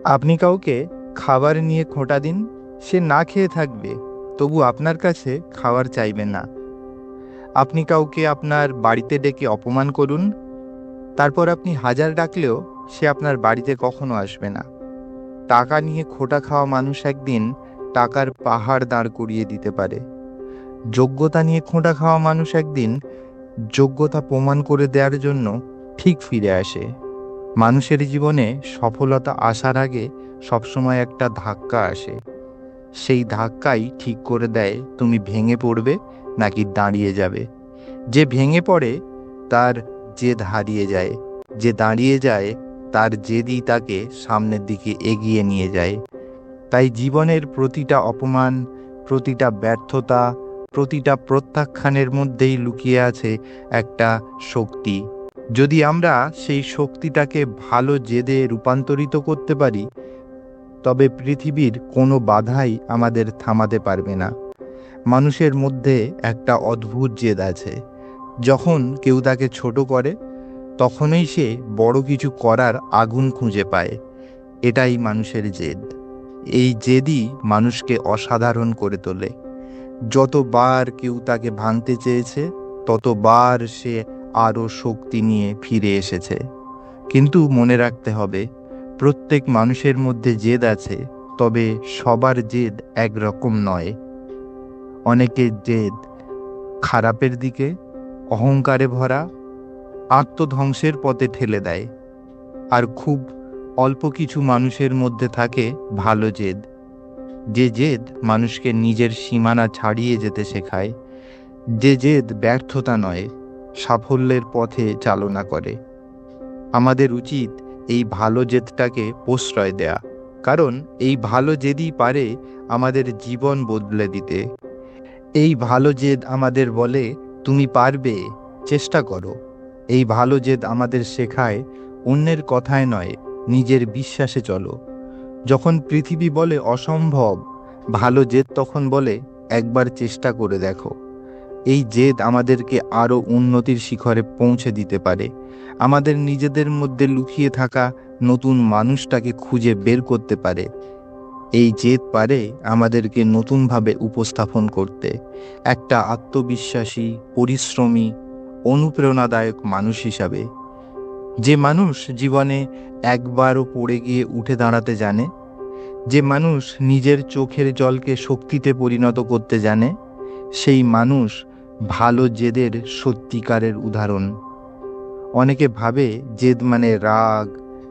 আপনি কাউকে খাবার নিয়ে খোঁটা দিন, সে না খেয়ে থাকবে, তবু আপনার কাছে খাবার চাইবে না। আপনি কাউকে আপনার বাড়িতে ডেকে অপমান করুন, তারপর আপনি হাজার ডাকলেও সে আপনার বাড়িতে কখনো আসবে না। টাকা নিয়ে খোঁটা খাওয়া মানুষ একদিন টাকার পাহাড় দাঁড় করিয়ে দিতে পারে। যোগ্যতা নিয়ে খোঁটা খাওয়া মানুষ একদিন যোগ্যতা প্রমাণ করে দেওয়ার জন্য ঠিক ফিরে আসে। মানুষের জীবনে সফলতা আসার আগে সবসময় একটা ধাক্কা আসে। সেই ধাক্কাই ঠিক করে দেয় তুমি ভেঙে পড়বে নাকি দাঁড়িয়ে যাবে। যে ভেঙে পড়ে তার জেদ হারিয়ে যায়, যে দাঁড়িয়ে যায় তার জেদই তাকে সামনের দিকে এগিয়ে নিয়ে যায়। তাই জীবনের প্রতিটা অপমান, প্রতিটা ব্যর্থতা, প্রতিটা প্রত্যাখ্যানের মধ্যেই লুকিয়ে আছে একটা শক্তি। যদি আমরা সেই শক্তিটাকে ভালো জেদে রূপান্তরিত করতে পারি, তবে পৃথিবীর কোনো বাধাই আমাদের থামাতে পারবে না। মানুষের মধ্যে একটা অদ্ভুত জেদ আছে। যখন কেউ তাকে ছোট করে, তখনই সে বড় কিছু করার আগুন খুঁজে পায়। এটাই মানুষের জেদ। এই জেদই মানুষকে অসাধারণ করে তোলে। যতবার কেউ তাকে ভাঙতে চেয়েছে, ততবার সে আরও শক্তি নিয়ে ফিরে এসেছে। কিন্তু মনে রাখতে হবে, প্রত্যেক মানুষের মধ্যে জেদ আছে, তবে সবার জেদ একরকম নয়। অনেকের জেদ খারাপের দিকে, অহংকারে ভরা, আত্মধ্বংসের পথে ঠেলে দেয়। আর খুব অল্প কিছু মানুষের মধ্যে থাকে ভালো জেদ, যে জেদ মানুষকে নিজের সীমানা ছাড়িয়ে যেতে শেখায়, যে জেদ ব্যর্থতা নয়, সাফল্যের পথে চালনা করে। আমাদের উচিত এই ভালো জেদটাকে প্রশ্রয় দেয়া, কারণ এই ভালো জেদই পারে আমাদের জীবন বদলে দিতে। এই ভালো জেদ আমাদের বলে, তুমি পারবে, চেষ্টা করো। এই ভালো জেদ আমাদের শেখায়, অন্যের কথায় নয়, নিজের বিশ্বাসে চলো। যখন পৃথিবী বলে অসম্ভব, ভালো জেদ তখন বলে, একবার চেষ্টা করে দেখো। এই জেদ আমাদেরকে আরও উন্নতির শিখরে পৌঁছে দিতে পারে। আমাদের নিজেদের মধ্যে লুকিয়ে থাকা নতুন মানুষটাকে খুঁজে বের করতে পারে। এই জেদ পারে আমাদেরকে নতুনভাবে উপস্থাপন করতে, একটা আত্মবিশ্বাসী, পরিশ্রমী, অনুপ্রেরণাদায়ক মানুষ হিসাবে। যে মানুষ জীবনে একবারও পড়ে গিয়ে উঠে দাঁড়াতে জানে, যে মানুষ নিজের চোখের জলকে শক্তিতে পরিণত করতে জানে, সেই মানুষ ভালো জেদের সত্যিকারের উদাহরণ। অনেকে ভাবে জেদ মানে রাগ,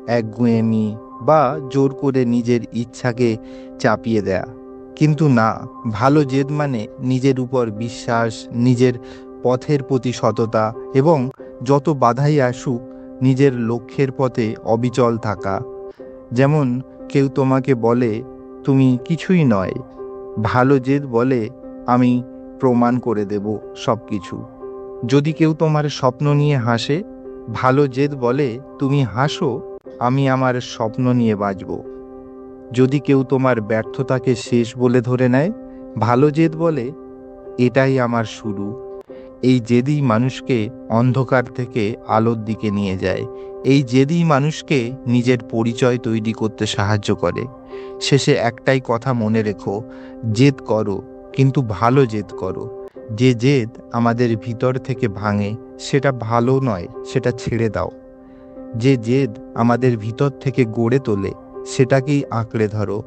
একগুঁয়েমি বা জোর করে নিজের ইচ্ছাকে চাপিয়ে দেয়া। কিন্তু না, ভালো জেদ মানে নিজের উপর বিশ্বাস, নিজের পথের প্রতি সততা এবং যত বাধাই আসুক নিজের লক্ষ্যের পথে অবিচল থাকা। যেমন কেউ তোমাকে বলে তুমি কিছুই নয়, ভালো জেদ বলে আমি প্রমাণ করে দেব সব কিছু। যদি কেউ তোমার স্বপ্ন নিয়ে হাসে, ভালো জেদ বলে তুমি হাসো, আমি আমার স্বপ্ন নিয়ে বাঁচব। যদি কেউ তোমার ব্যর্থতাকে শেষ বলে ধরে নেয়, ভালো জেদ বলে এটাই আমার শুরু। এই জেদই মানুষকে অন্ধকার থেকে আলোর দিকে নিয়ে যায়। এই জেদই মানুষকে নিজের পরিচয় তৈরি করতে সাহায্য করে। শেষে একটাই কথা মনে রেখো, জেদ করো, কিন্তু ভালো জেদ করো। যে জেদ আমাদের ভিতর থেকে ভাঙে, সেটা ভালো নয়, সেটা ছেড়ে দাও। যে জেদ আমাদের ভিতর থেকে গড়ে তোলে, সেটাকেই আঁকড়ে ধরো।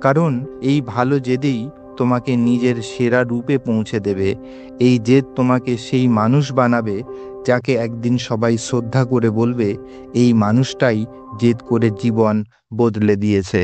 কারণ এই ভালো জেদেই তোমাকে নিজের সেরা রূপে পৌঁছে দেবে। এই জেদ তোমাকে সেই মানুষ বানাবে যাকে একদিন সবাই শ্রদ্ধা করে বলবে, এই মানুষটাই জেদ করে জীবন বদলে দিয়েছে।